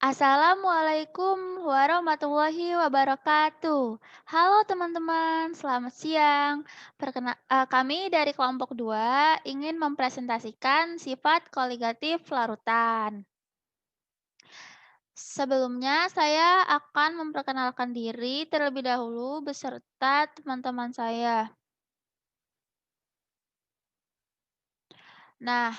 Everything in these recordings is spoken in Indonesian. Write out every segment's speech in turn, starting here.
Assalamualaikum warahmatullahi wabarakatuh. Halo teman-teman, selamat siang. Kami dari kelompok 2 ingin mempresentasikan sifat koligatif larutan. Sebelumnya, saya akan memperkenalkan diri terlebih dahulu beserta teman-teman saya. Nah,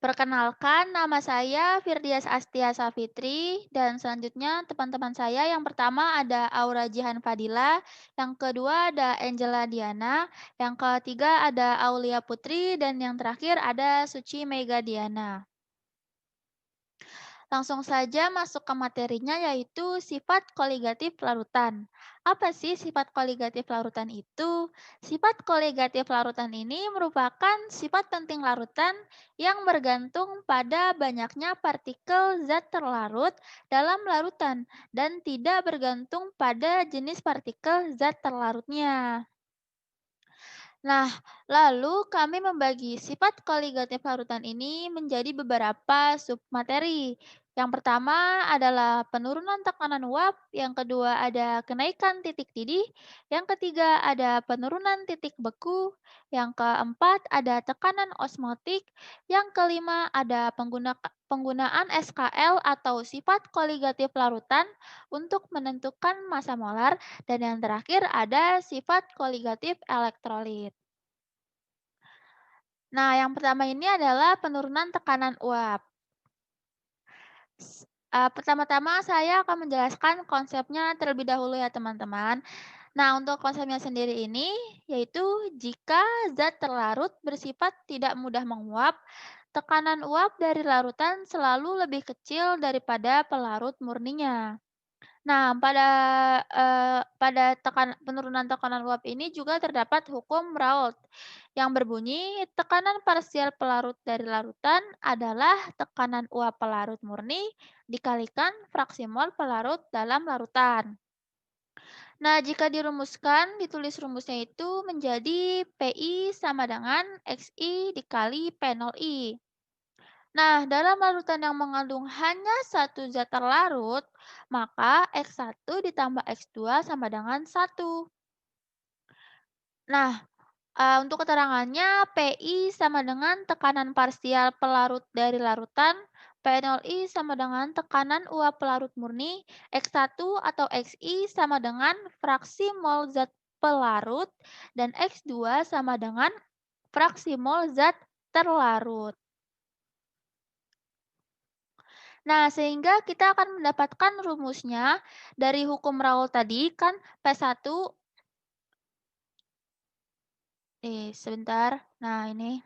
perkenalkan nama saya Firdias Astia Safitri dan selanjutnya teman-teman saya yang pertama ada Aura Jihan Fadila, yang kedua ada Angela Diana, yang ketiga ada Aulia Putri dan yang terakhir ada Suci Mega Diana. Langsung saja masuk ke materinya yaitu sifat koligatif larutan. Apa sih sifat koligatif larutan itu? Sifat koligatif larutan ini merupakan sifat penting larutan yang bergantung pada banyaknya partikel zat terlarut dalam larutan dan tidak bergantung pada jenis partikel zat terlarutnya. Nah, lalu kami membagi sifat koligatif larutan ini menjadi beberapa submateri. Yang pertama adalah penurunan tekanan uap, yang kedua ada kenaikan titik didih, yang ketiga ada penurunan titik beku, yang keempat ada tekanan osmotik, yang kelima ada penggunaan SKL atau sifat koligatif larutan untuk menentukan massa molar, dan yang terakhir ada sifat koligatif elektrolit. Nah, yang pertama ini adalah penurunan tekanan uap. Pertama-tama saya akan menjelaskan konsepnya terlebih dahulu ya teman-teman. Nah, untuk konsepnya sendiri ini, yaitu jika zat terlarut bersifat tidak mudah menguap, tekanan uap dari larutan selalu lebih kecil daripada pelarut murninya. Nah, pada penurunan tekanan uap ini juga terdapat hukum Raoult yang berbunyi tekanan parsial pelarut dari larutan adalah tekanan uap pelarut murni dikalikan fraksi mol pelarut dalam larutan. Nah, jika dirumuskan, ditulis rumusnya itu menjadi PI sama dengan XI dikali P0I. Nah, dalam larutan yang mengandung hanya satu zat terlarut, maka X1 ditambah X2 sama dengan 1. Nah, untuk keterangannya, PI sama dengan tekanan parsial pelarut dari larutan, P0I sama dengan tekanan uap pelarut murni, X1 atau Xi sama dengan fraksi mol zat pelarut, dan X2 sama dengan fraksi mol zat terlarut. Nah, sehingga kita akan mendapatkan rumusnya dari hukum Raoult tadi kan P1 sebentar. Nah, ini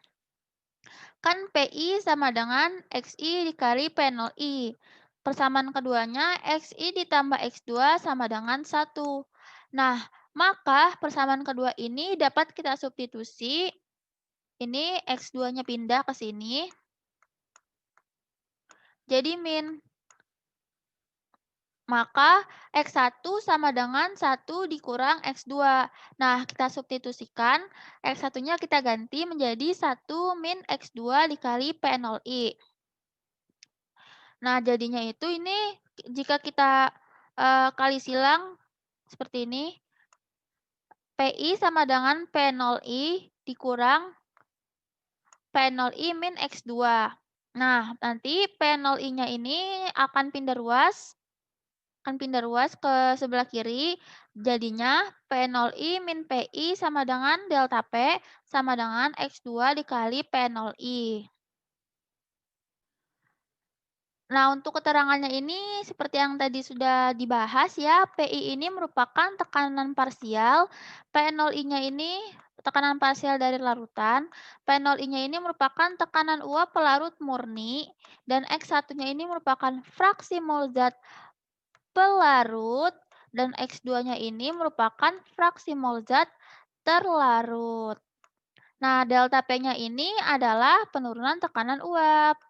kan PI sama dengan XI dikali P0I. Persamaan keduanya XI ditambah X2 sama dengan 1. Nah, maka persamaan kedua ini dapat kita substitusi. Ini X2-nya pindah ke sini. Jadi min. Maka X1 sama dengan 1 dikurang X2. Nah, kita substitusikan, X1-nya kita ganti menjadi 1 min X2 dikali P0I. Nah, jadinya itu ini jika kita kali silang seperti ini, PI sama dengan P0I dikurang P0I min X2. Nah, nanti P0I-nya ini akan pindah ruas ke sebelah kiri, jadinya P0I min PI sama dengan delta P sama dengan X2 dikali P0I. Nah, untuk keterangannya ini seperti yang tadi sudah dibahas ya, PI ini merupakan tekanan parsial, P0I-nya ini tekanan parsial dari larutan, P0I-nya ini merupakan tekanan uap pelarut murni, dan X1-nya ini merupakan fraksi mol zat pelarut, dan X2-nya ini merupakan fraksi mol zat terlarut. Nah, delta P-nya ini adalah penurunan tekanan uap.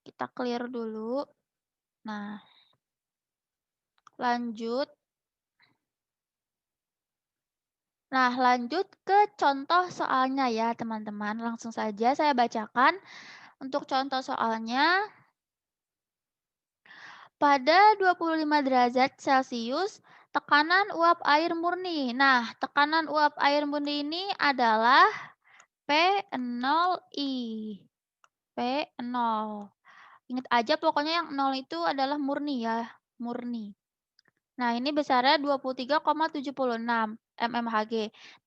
Kita clear dulu. Nah, lanjut. Nah, lanjut ke contoh soalnya ya, teman-teman. Langsung saja saya bacakan untuk contoh soalnya. Pada 25 derajat Celcius, tekanan uap air murni. Nah, tekanan uap air murni ini adalah P0I. P0. Ingat aja pokoknya yang 0 itu adalah murni ya, murni. Nah, ini besarnya 23,76 mmHg.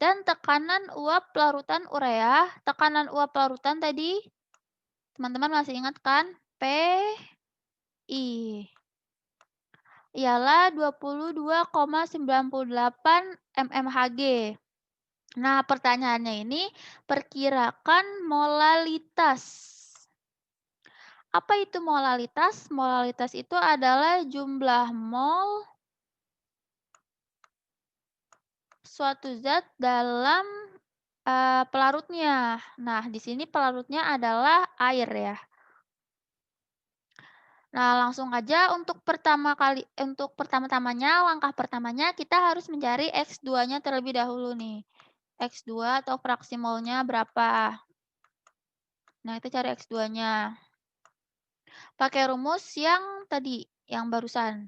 Dan tekanan uap larutan urea, tekanan uap larutan tadi, teman-teman masih ingat kan? PI. Ialah 22,98 mmHg. Nah, pertanyaannya ini perkirakan molalitas. Apa itu molalitas? Molalitas itu adalah jumlah mol suatu zat dalam pelarutnya. Nah, di sini pelarutnya adalah air ya. Nah, langsung aja untuk pertama-tamanya, langkah pertamanya kita harus mencari X2-nya terlebih dahulu nih. X2 atau fraksi molnya berapa. Nah, itu cari X2-nya. Pakai rumus yang tadi, yang barusan.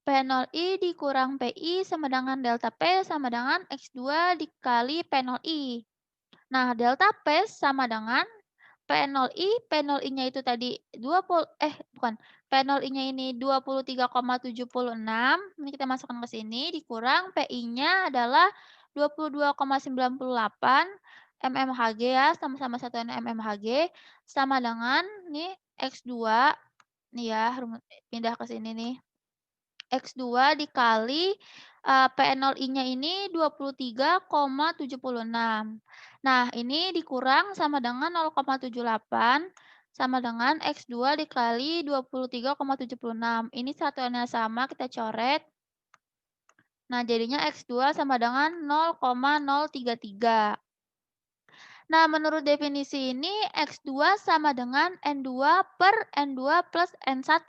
P0I dikurang PI sama dengan delta P sama dengan X2 dikali P0I. Nah, delta P sama dengan P0I, P0I-nya itu tadi 20 bukan, P0I-nya ini 23,76, ini kita masukkan ke sini, dikurang PI-nya adalah 22,98 mmHg ya, sama-sama satuan mmHg, sama dengan nih X2, nih ya, pindah ke sini nih. X2 dikali P0I-nya ini 23,76. Nah, ini dikurang sama dengan 0,78 sama dengan X2 dikali 23,76. Ini satuannya sama, kita coret. Nah, jadinya X2 sama dengan 0,033. Nah, menurut definisi ini, X2 sama dengan N2 per N2 plus N1,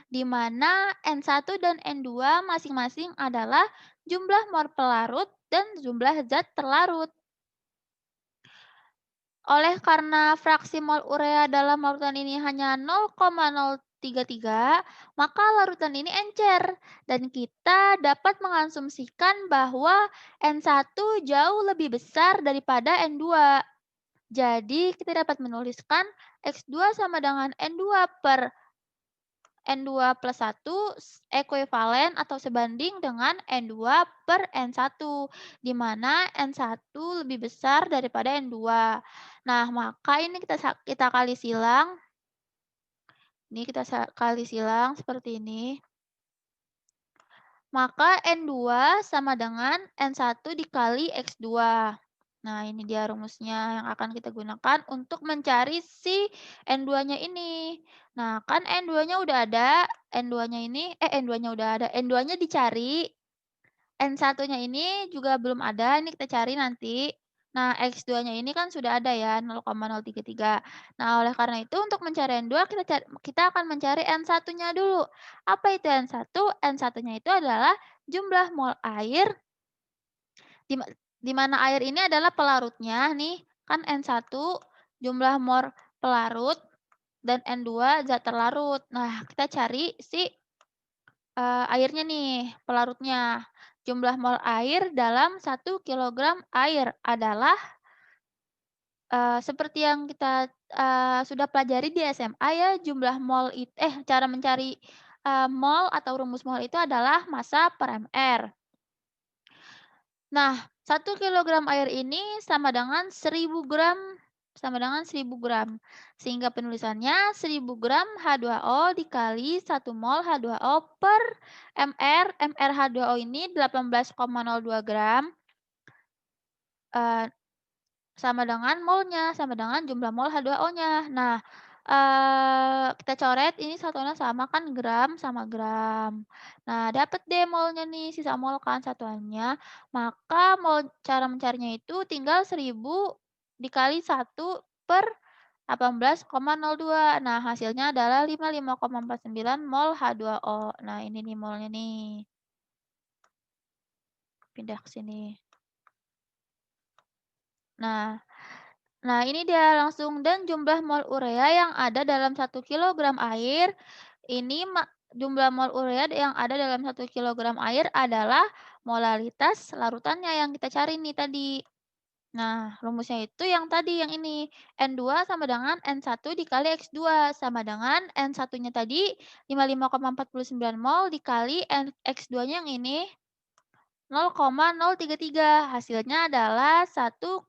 di mana N1 dan N2 masing-masing adalah jumlah mol pelarut dan jumlah zat terlarut. Oleh karena fraksi mol urea dalam larutan ini hanya 0,033, maka larutan ini encer. Dan kita dapat mengasumsikan bahwa N1 jauh lebih besar daripada N2. Jadi, kita dapat menuliskan X2 sama dengan N2 per N2 plus 1 ekuivalen atau sebanding dengan N2 per N1, di mana N1 lebih besar daripada N2. Nah, maka ini kita kali silang. Ini kita kali silang seperti ini. Maka N2 sama dengan N1 dikali X2. Nah, ini dia rumusnya yang akan kita gunakan untuk mencari si N2-nya ini. Nah, kan N2-nya udah ada, N2-nya udah ada, N2-nya dicari, N1-nya ini juga belum ada, ini kita cari nanti. Nah, X2-nya ini kan sudah ada ya, 0,033. Nah, oleh karena itu untuk mencari N2, kita akan mencari N1-nya dulu. Apa itu N1? N1-nya itu adalah jumlah mol air, di mana air ini adalah pelarutnya nih, kan N1 jumlah mol pelarut dan N2 zat terlarut. Nah, kita cari si airnya nih, pelarutnya. Jumlah mol air dalam 1 kilogram air adalah, seperti yang kita, sudah pelajari di SMA ya, jumlah mol cara mencari, mol atau rumus mol itu adalah massa per mR. Nah, 1 kilogram air ini sama dengan 1000 gram, Sehingga penulisannya 1000 gram H2O dikali 1 mol H2O per mR. mR H2O ini 18,02 gram, sama dengan molnya, sama dengan jumlah mol H2O-nya. Nah, kita coret ini satuannya sama kan gram sama gram. Nah, dapat deh molnya nih, sisa mol kan satuannya. Maka cara mencarinya itu tinggal 1000 dikali 1 per 18,02. Nah, hasilnya adalah 55,49 mol H2O. Nah, ini nih molnya nih. Pindah ke sini. Nah, ini dia langsung, dan jumlah mol urea yang ada dalam 1 kilogram air ini jumlah mol urea yang ada dalam 1 kilogram air adalah molalitas larutannya yang kita cari nih tadi. Nah, rumusnya itu yang tadi, yang ini. N2 sama dengan N1 dikali X2 sama dengan N1-nya tadi 55,49 mol dikali X2-nya yang ini 0,033. Hasilnya adalah 1,8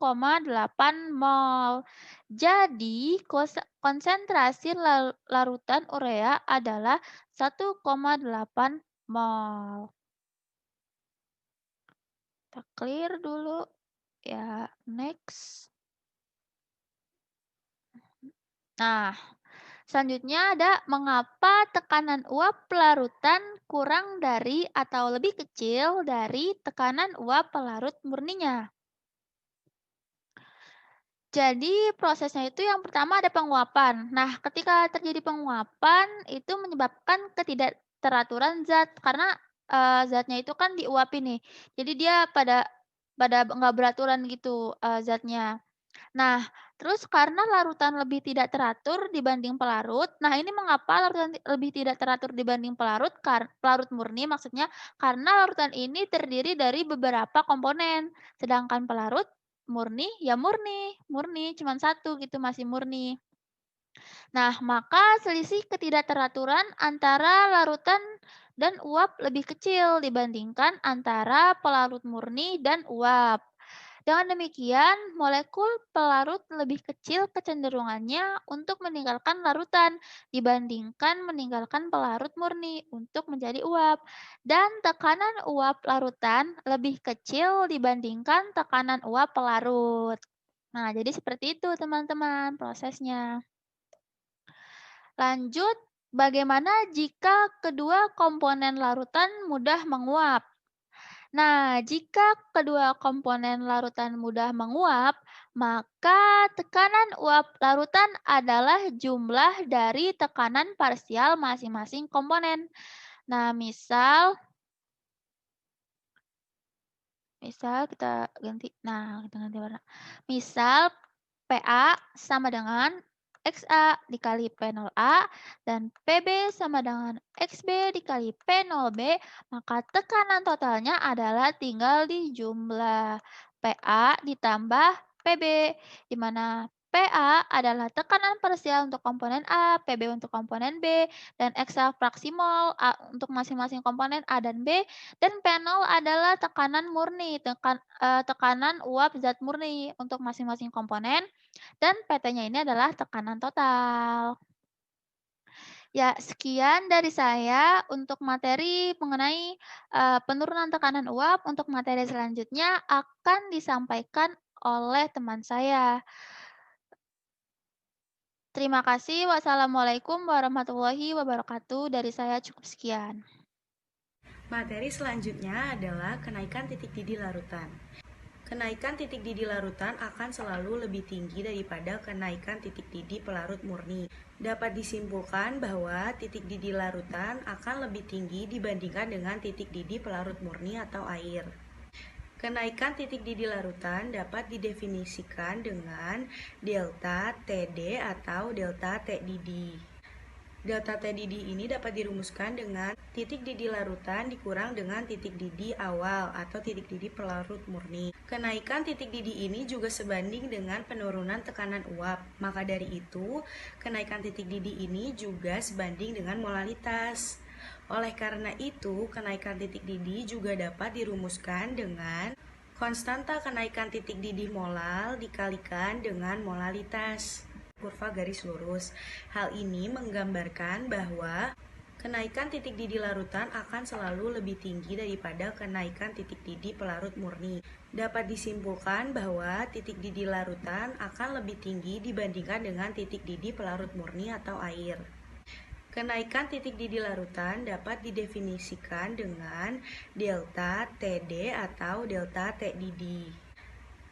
mol. Jadi, konsentrasi larutan urea adalah 1,8 mol. Kita clear dulu. Ya, next. Nah, selanjutnya ada mengapa tekanan uap pelarutan kurang dari atau lebih kecil dari tekanan uap pelarut murninya. Jadi prosesnya itu yang pertama ada penguapan. Nah, ketika terjadi penguapan itu menyebabkan ketidakteraturan zat karena zatnya itu kan diuapin nih. Jadi dia pada nggak beraturan gitu zatnya. Nah, terus karena larutan lebih tidak teratur dibanding pelarut, nah ini mengapa larutan lebih tidak teratur dibanding pelarut, pelarut murni maksudnya, karena larutan ini terdiri dari beberapa komponen, sedangkan pelarut murni ya murni cuman satu gitu, masih murni. Nah, maka selisih ketidakteraturan antara larutan dan uap lebih kecil dibandingkan antara pelarut murni dan uap. Dengan demikian, molekul pelarut lebih kecil kecenderungannya untuk meninggalkan larutan dibandingkan meninggalkan pelarut murni untuk menjadi uap. Dan tekanan uap larutan lebih kecil dibandingkan tekanan uap pelarut. Nah, jadi seperti itu teman-teman prosesnya. Lanjut, bagaimana jika kedua komponen larutan mudah menguap? Nah, jika kedua komponen larutan mudah menguap, maka tekanan uap larutan adalah jumlah dari tekanan parsial masing-masing komponen. Nah, misal kita ganti, kita ganti warna. Misal PA sama dengan XA dikali P0A dan PB sama dengan XB dikali P0B, maka tekanan totalnya adalah tinggal dijumlah PA ditambah PB, di mana PA adalah tekanan parsial untuk komponen A, PB untuk komponen B, dan XA fraksi mol A untuk masing-masing komponen A dan B, dan P0 adalah tekanan murni, tekanan uap zat murni untuk masing-masing komponen, dan PT-nya ini adalah tekanan total. Ya, sekian dari saya untuk materi mengenai penurunan tekanan uap. Untuk materi selanjutnya akan disampaikan oleh teman saya. Terima kasih. Wassalamualaikum warahmatullahi wabarakatuh. Dari saya cukup sekian. Materi selanjutnya adalah kenaikan titik didih larutan. Kenaikan titik didih larutan akan selalu lebih tinggi daripada kenaikan titik didih pelarut murni. Dapat disimpulkan bahwa titik didih larutan akan lebih tinggi dibandingkan dengan titik didih pelarut murni atau air. Kenaikan titik didih larutan dapat didefinisikan dengan delta TD atau delta T didih. Delta T didih ini dapat dirumuskan dengan titik didih larutan dikurang dengan titik didih awal atau titik didih pelarut murni. Kenaikan titik didih ini juga sebanding dengan penurunan tekanan uap. Maka dari itu, kenaikan titik didih ini juga sebanding dengan molalitas. Oleh karena itu, kenaikan titik didih juga dapat dirumuskan dengan konstanta kenaikan titik didih molal dikalikan dengan molalitas. Kurva garis lurus. Hal ini menggambarkan bahwa kenaikan titik didih larutan akan selalu lebih tinggi daripada kenaikan titik didih pelarut murni. Dapat disimpulkan bahwa titik didih larutan akan lebih tinggi dibandingkan dengan titik didih pelarut murni atau air. Kenaikan titik didih larutan dapat didefinisikan dengan delta TD atau delta T didih.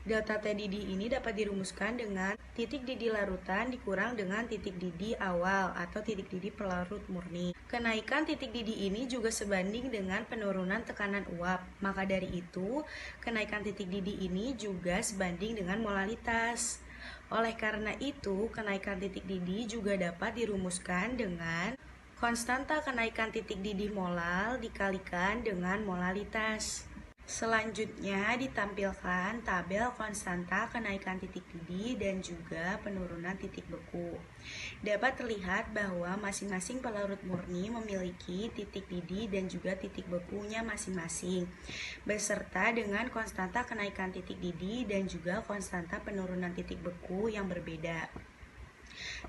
Delta T didih ini dapat dirumuskan dengan titik didih larutan dikurang dengan titik didih awal atau titik didih pelarut murni. Kenaikan titik didih ini juga sebanding dengan penurunan tekanan uap. Maka dari itu, kenaikan titik didih ini juga sebanding dengan molalitas. Oleh karena itu, kenaikan titik didih juga dapat dirumuskan dengan Konstanta kenaikan titik didih molal dikalikan dengan molalitas. Selanjutnya ditampilkan tabel konstanta kenaikan titik didih dan juga penurunan titik beku. Dapat terlihat bahwa masing-masing pelarut murni memiliki titik didih dan juga titik bekunya masing-masing, beserta dengan konstanta kenaikan titik didih dan juga konstanta penurunan titik beku yang berbeda.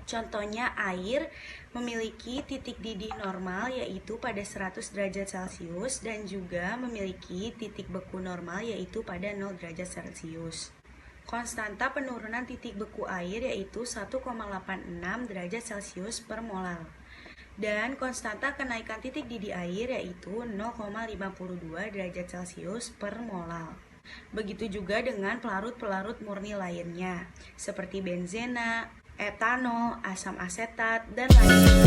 Contohnya air memiliki titik didih normal yaitu pada 100 derajat Celcius dan juga memiliki titik beku normal yaitu pada 0 derajat Celcius. Konstanta penurunan titik beku air yaitu 1,86 derajat Celcius per molal. Dan konstanta kenaikan titik didih air yaitu 0,52 derajat Celcius per molal. Begitu juga dengan pelarut-pelarut murni lainnya, seperti benzena, etanol, asam asetat, dan lainnya.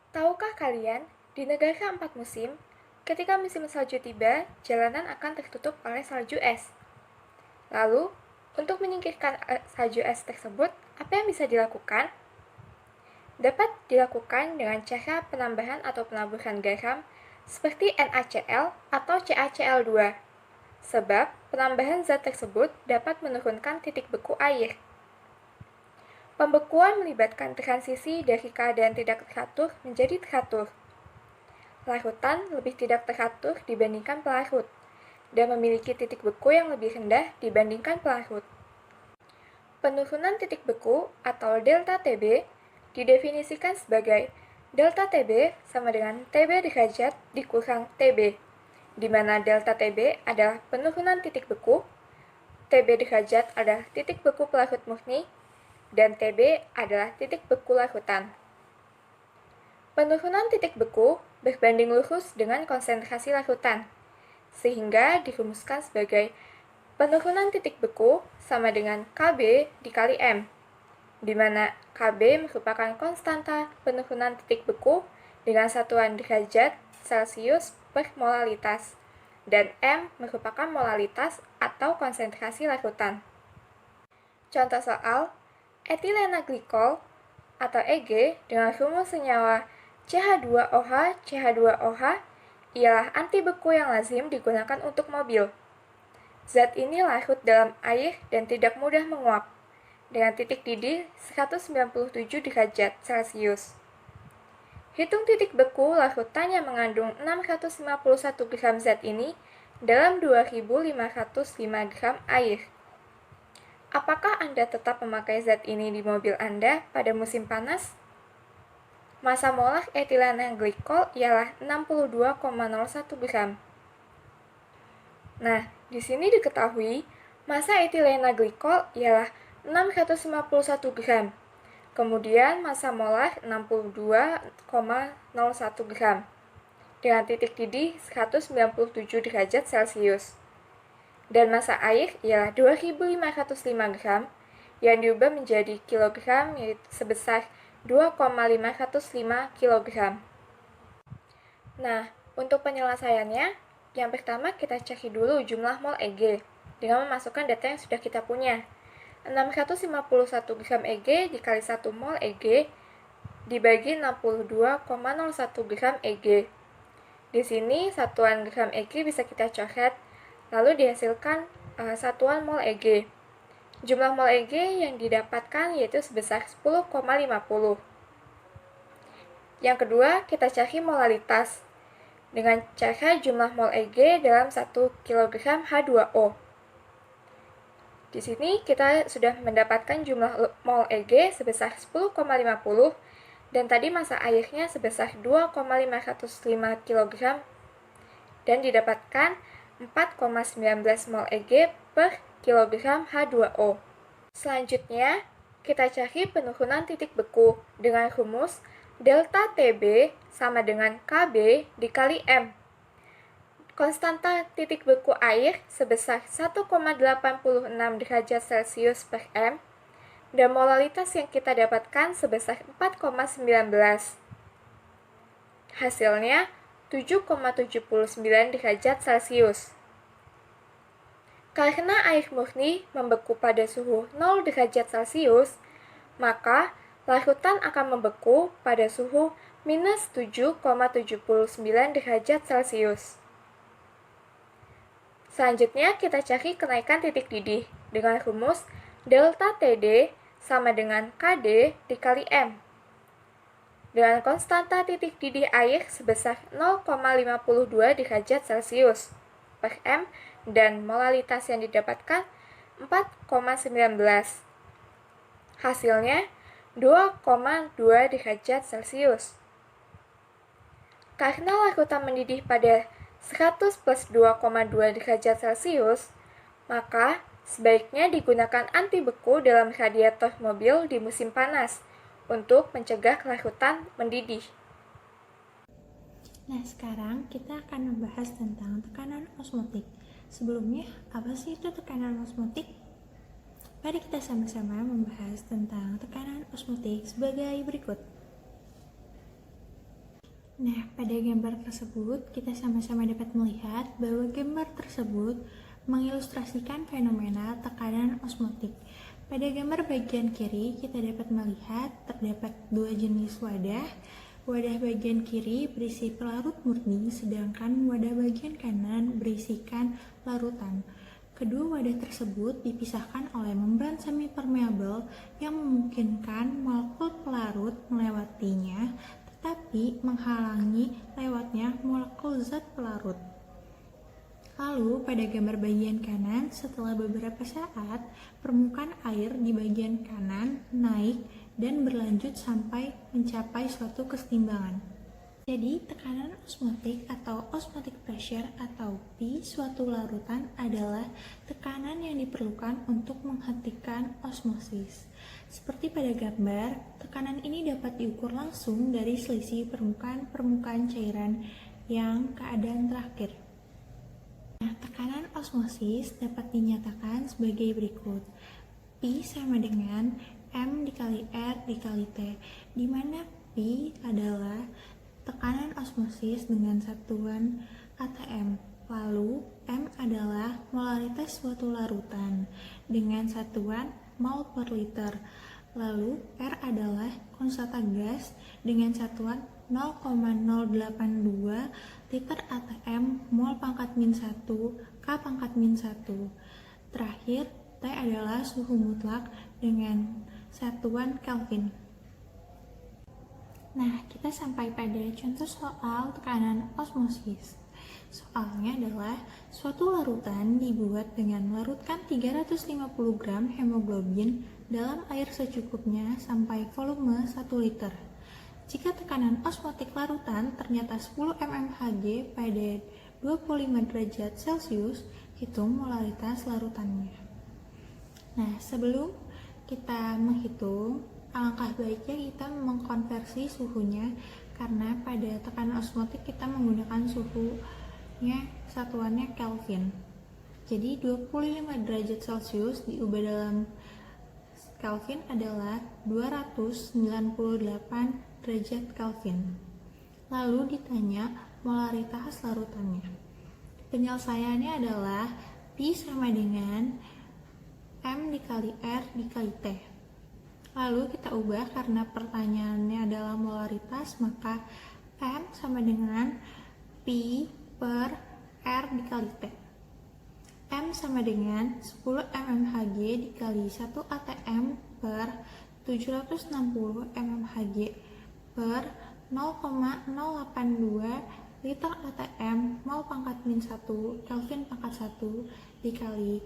Tahukah kalian, di negara 4 musim, ketika musim salju tiba, jalanan akan tertutup oleh salju es. Lalu, untuk menyingkirkan salju es tersebut, apa yang bisa dilakukan? Dapat dilakukan dengan cara penambahan atau penaburan garam seperti NaCl atau CaCl2, sebab penambahan zat tersebut dapat menurunkan titik beku air. Pembekuan melibatkan transisi dari keadaan tidak teratur menjadi teratur. Larutan lebih tidak teratur dibandingkan pelarut, dan memiliki titik beku yang lebih rendah dibandingkan pelarut. Penurunan titik beku atau delta Tb didefinisikan sebagai delta Tb sama dengan Tb derajat dikurang Tb, di mana delta Tb adalah penurunan titik beku, Tb derajat adalah titik beku pelarut murni, dan Tb adalah titik beku larutan. Penurunan titik beku berbanding lurus dengan konsentrasi larutan, sehingga dirumuskan sebagai penurunan titik beku sama dengan Kb dikali M, di mana Kb merupakan konstanta penurunan titik beku dengan satuan derajat Celcius per molalitas, dan M merupakan molalitas atau konsentrasi larutan. Contoh soal, etilena glikol atau Eg dengan rumus senyawa CH2OH CH2OH ialah antibeku yang lazim digunakan untuk mobil. Zat ini larut dalam air dan tidak mudah menguap, dengan titik didih 197 derajat Celcius. Hitung titik beku larutan yang mengandung 651 gram zat ini dalam 2505 gram air. Apakah Anda tetap memakai zat ini di mobil Anda pada musim panas? Massa molar etilena glikol ialah 62,01 gram. Nah, di sini diketahui massa etilena glikol ialah 651 gram. Kemudian massa molar 62,01 gram dengan titik didih 197 derajat Celcius. Dan massa air ialah 2505 gram yang diubah menjadi kilogram yaitu sebesar 2,505 kg. Nah, untuk penyelesaiannya, yang pertama kita cari dulu jumlah mol Eg dengan memasukkan data yang sudah kita punya. 651 gram Eg dikali 1 mol Eg dibagi 62,01 gram Eg. Di sini satuan gram Eg bisa kita coret, lalu dihasilkan satuan mol Eg. Jumlah mol Eg yang didapatkan yaitu sebesar 10,50. Yang kedua, kita cari molalitas dengan cara jumlah mol Eg dalam 1 kg H2O. Di sini kita sudah mendapatkan jumlah mol Eg sebesar 10,50 dan tadi massa airnya sebesar 2,505 kg dan didapatkan 4,19 mol Eg per kilogram H2O. Selanjutnya, kita cari penurunan titik beku dengan rumus delta Tb sama dengan Kb dikali M. Konstanta titik beku air sebesar 1,86 derajat Celcius per M dan molalitas yang kita dapatkan sebesar 4,19. Hasilnya 7,79 derajat Celcius. Karena air murni membeku pada suhu 0 derajat Celcius, maka larutan akan membeku pada suhu minus 7,79 derajat Celcius. Selanjutnya kita cari kenaikan titik didih dengan rumus delta TD sama dengan KD dikali M. Dengan konstanta titik didih air sebesar 0,52 derajat Celcius per M dan molaritas yang didapatkan 4,19. Hasilnya 2,2 derajat Celcius. Karena larutan mendidih pada 100 plus 2,2 derajat Celcius, maka sebaiknya digunakan anti beku dalam radiator mobil di musim panas untuk mencegah larutan mendidih. Nah, sekarang kita akan membahas tentang tekanan osmotik. Sebelumnya, apa sih itu tekanan osmotik? Mari kita sama-sama membahas tentang tekanan osmotik sebagai berikut. Nah, pada gambar tersebut, kita sama-sama dapat melihat bahwa gambar tersebut mengilustrasikan fenomena tekanan osmotik. Pada gambar bagian kiri, kita dapat melihat terdapat dua jenis wadah. Wadah bagian kiri berisi pelarut murni, sedangkan wadah bagian kanan berisikan larutan. Kedua wadah tersebut dipisahkan oleh membran semi-permeabel yang memungkinkan molekul pelarut melewatinya, tetapi menghalangi lewatnya molekul zat pelarut. Lalu pada gambar bagian kanan, setelah beberapa saat, permukaan air di bagian kanan naik dan berlanjut sampai mencapai suatu kesetimbangan. Jadi, tekanan osmotik atau osmotic pressure atau P suatu larutan adalah tekanan yang diperlukan untuk menghentikan osmosis. Seperti pada gambar, tekanan ini dapat diukur langsung dari selisih permukaan cairan yang keadaan terakhir. Nah, tekanan osmosis dapat dinyatakan sebagai berikut. P sama dengan M dikali R dikali T, di mana P adalah tekanan osmosis dengan satuan atm, lalu M adalah molaritas suatu larutan dengan satuan mol per liter, lalu R adalah konstanta gas dengan satuan 0,082 liter atm mol pangkat min 1 K pangkat min 1. Terakhir, T adalah suhu mutlak dengan satuan Kelvin. Nah, kita sampai pada contoh soal tekanan osmosis. Soalnya adalah suatu larutan dibuat dengan melarutkan 350 gram hemoglobin dalam air secukupnya sampai volume 1 liter. Jika tekanan osmotik larutan ternyata 10 mmHg pada 25 derajat Celcius, hitung molaritas larutannya. Nah, sebelum kita menghitung, alangkah baiknya kita mengkonversi suhunya, karena pada tekanan osmotik kita menggunakan suhunya satuannya Kelvin. Jadi 25 derajat Celcius diubah dalam Kelvin adalah 298 derajat Kelvin. Lalu ditanya molaritas larutannya. Penyelesaiannya adalah P sama dengan M dikali R dikali T. Lalu kita ubah karena pertanyaannya adalah molaritas, maka M sama dengan P per R dikali T. M sama dengan 10 mmHg dikali 1 atm per 760 mmHg per 0,082 liter atm mol pangkat min 1 Kelvin pangkat 1 dikali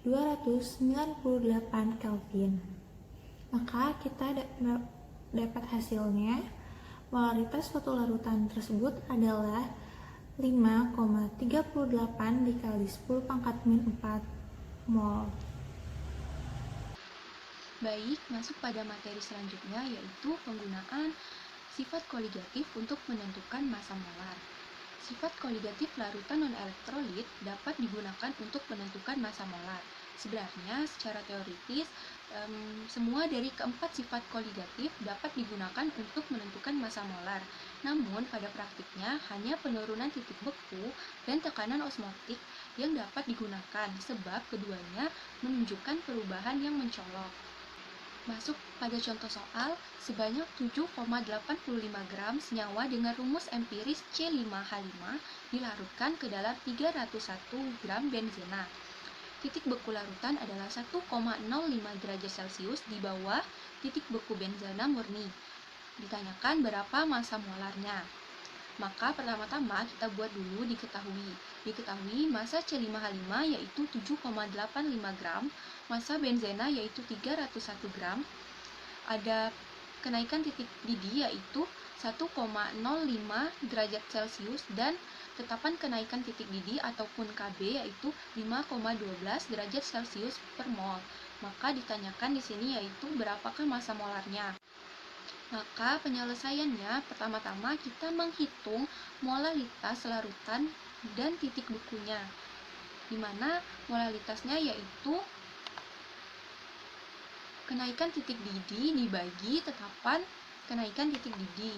298 Kelvin. Maka kita dapat hasilnya, molaritas suatu larutan tersebut adalah 5,38 dikali 10 pangkat min 4 mol. Baik, masuk pada materi selanjutnya, yaitu penggunaan sifat koligatif untuk menentukan massa molar. Sifat koligatif larutan non-elektrolit dapat digunakan untuk menentukan massa molar. Sebenarnya, secara teoritis, semua dari keempat sifat koligatif dapat digunakan untuk menentukan massa molar. Namun, pada praktiknya, hanya penurunan titik beku dan tekanan osmotik yang dapat digunakan, sebab keduanya menunjukkan perubahan yang mencolok. Masuk pada contoh soal, sebanyak 7,85 gram senyawa dengan rumus empiris C5H5 dilarutkan ke dalam 301 gram benzena. Titik beku larutan adalah 1,05 derajat Celcius di bawah titik beku benzena murni. Ditanyakan berapa massa molarnya. Maka pertama-tama kita buat dulu diketahui. Diketahui massa C5H5 yaitu 7,85 gram, massa benzena yaitu 301 gram, ada kenaikan titik didih yaitu 1,05 derajat Celcius dan tetapan kenaikan titik didih ataupun KB yaitu 5,12 derajat Celcius per mol. Maka ditanyakan di sini yaitu berapakah massa molarnya. Maka penyelesaiannya pertama-tama kita menghitung molalitas larutan dan titik bekunya, di mana molalitasnya yaitu kenaikan titik didih dibagi tetapan kenaikan titik didih,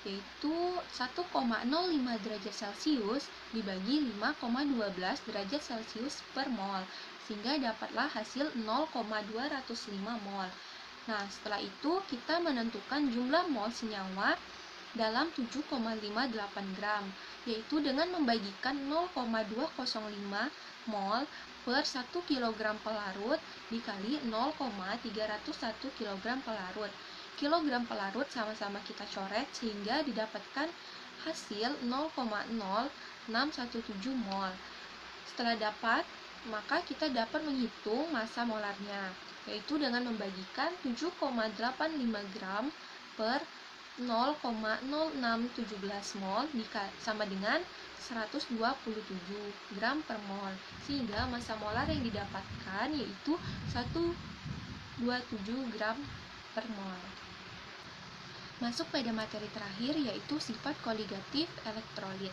yaitu 1,05 derajat Celcius dibagi 5,12 derajat Celcius per mol, sehingga dapatlah hasil 0,205 mol. Nah, setelah itu kita menentukan jumlah mol senyawa dalam 7,58 gram, yaitu dengan membagikan 0,205 mol per 1 kg pelarut dikali 0,301 kg pelarut. Kilogram pelarut sama-sama kita coret sehingga didapatkan hasil 0,0617 mol. Setelah dapat, maka kita dapat menghitung massa molarnya, yaitu dengan membagikan 7,85 gram per 0,0617 mol sama dengan 127 gram per mol, sehingga massa molar yang didapatkan yaitu 127 gram per mol. Masuk pada materi terakhir yaitu sifat koligatif elektrolit.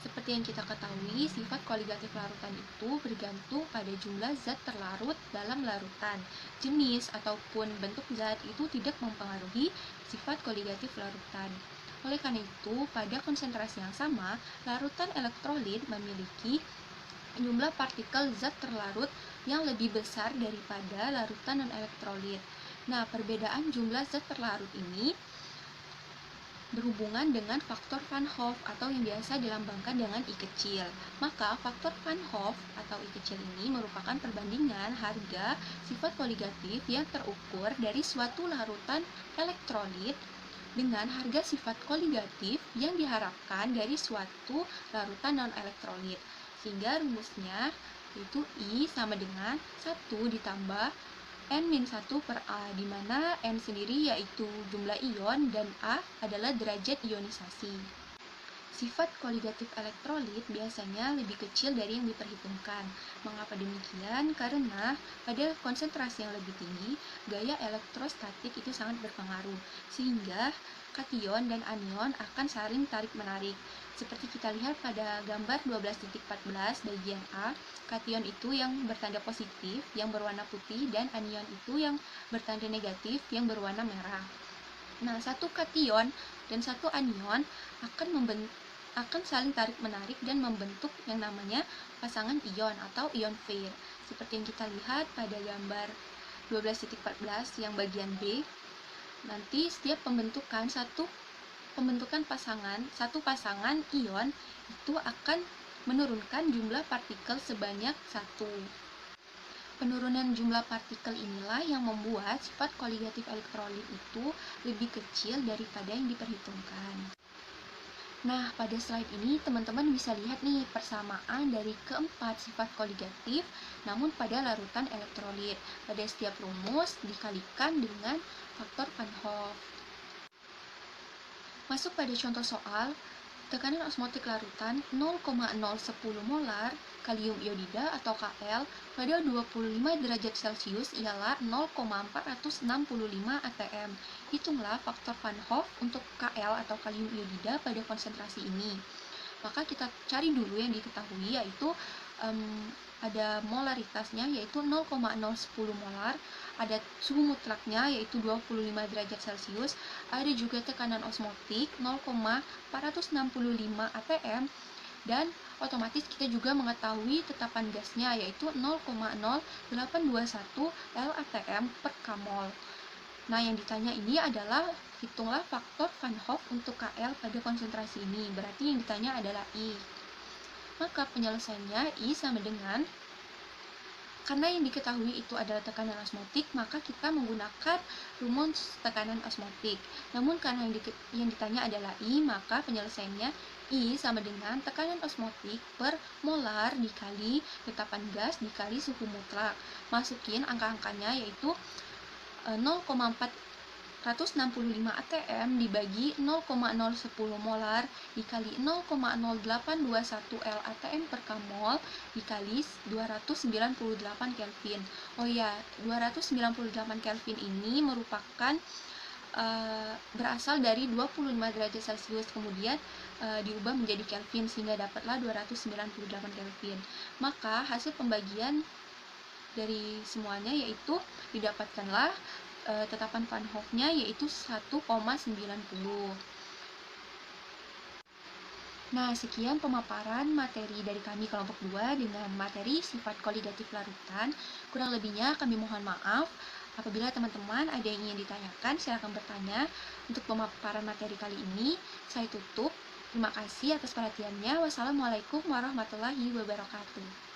Seperti yang kita ketahui, sifat koligatif larutan itu bergantung pada jumlah zat terlarut dalam larutan. Jenis ataupun bentuk zat itu tidak mempengaruhi sifat koligatif larutan. Oleh karena itu, pada konsentrasi yang sama, larutan elektrolit memiliki jumlah partikel zat terlarut yang lebih besar daripada larutan non-elektrolit. Nah, perbedaan jumlah zat terlarut ini berhubungan dengan faktor Van Hoff atau yang biasa dilambangkan dengan I kecil. Maka faktor Van Hoff atau I kecil ini merupakan perbandingan harga sifat koligatif yang terukur dari suatu larutan elektrolit dengan harga sifat koligatif yang diharapkan dari suatu larutan non-elektrolit. Sehingga rumusnya yaitu I sama dengan 1 ditambah N-1 per A, di mana N sendiri yaitu jumlah ion dan A adalah derajat ionisasi. Sifat koligatif elektrolit biasanya lebih kecil dari yang diperhitungkan. Mengapa demikian? Karena pada konsentrasi yang lebih tinggi, gaya elektrostatik itu sangat berpengaruh, sehingga kation dan anion akan saling tarik-menarik. Seperti kita lihat pada gambar 12.14 bagian A, kation itu yang bertanda positif, yang berwarna putih, dan anion itu yang bertanda negatif, yang berwarna merah. Nah, satu kation dan satu anion akan saling tarik-menarik dan membentuk yang namanya pasangan ion atau ion pair. Seperti yang kita lihat pada gambar 12.14 yang bagian B, nanti setiap satu pasangan ion itu akan menurunkan jumlah partikel sebanyak 1. Penurunan jumlah partikel inilah yang membuat sifat koligatif elektrolit itu lebih kecil daripada yang diperhitungkan. Nah, pada slide ini teman-teman bisa lihat nih persamaan dari keempat sifat koligatif namun pada larutan elektrolit. Pada setiap rumus dikalikan dengan faktor Van Hoff. Masuk pada contoh soal, tekanan osmotik larutan 0,010 molar kalium iodida atau Kl pada 25 derajat Celcius ialah 0,465 atm. Hitunglah faktor Van Hoff untuk Kl atau kalium iodida pada konsentrasi ini. Maka kita cari dulu yang diketahui yaitu ada molaritasnya yaitu 0,010 molar, ada suhu mutlaknya yaitu 25 derajat Celcius, ada juga tekanan osmotik 0,465 atm, dan otomatis kita juga mengetahui tetapan gasnya yaitu 0,0821 LATM per kmol. Nah, yang ditanya ini adalah hitunglah faktor Van Hoff untuk KL pada konsentrasi ini. Berarti yang ditanya adalah I. Maka penyelesaiannya I sama dengan, karena yang diketahui itu adalah tekanan osmotik, maka kita menggunakan rumus tekanan osmotik. Namun karena yang ditanya adalah I, maka penyelesaiannya I sama dengan tekanan osmotik per molar dikali tetapan gas dikali suhu mutlak. Masukin angka-angkanya yaitu 0,465 atm dibagi 0,010 molar dikali 0,0821 L atm per mol dikali 298 Kelvin. Oh ya, 298 Kelvin ini merupakan berasal dari 25 derajat Celcius, kemudian diubah menjadi Kelvin sehingga dapatlah 298 Kelvin. Maka hasil pembagian dari semuanya yaitu didapatkanlah tetapan Van Hoff-nya yaitu 1,90. Nah, sekian pemaparan materi dari kami kelompok 2 dengan materi sifat koligatif larutan. Kurang lebihnya kami mohon maaf. Apabila teman-teman ada yang ingin ditanyakan, silakan bertanya. Untuk pemaparan materi kali ini, saya tutup. Terima kasih atas perhatiannya. Wassalamualaikum warahmatullahi wabarakatuh.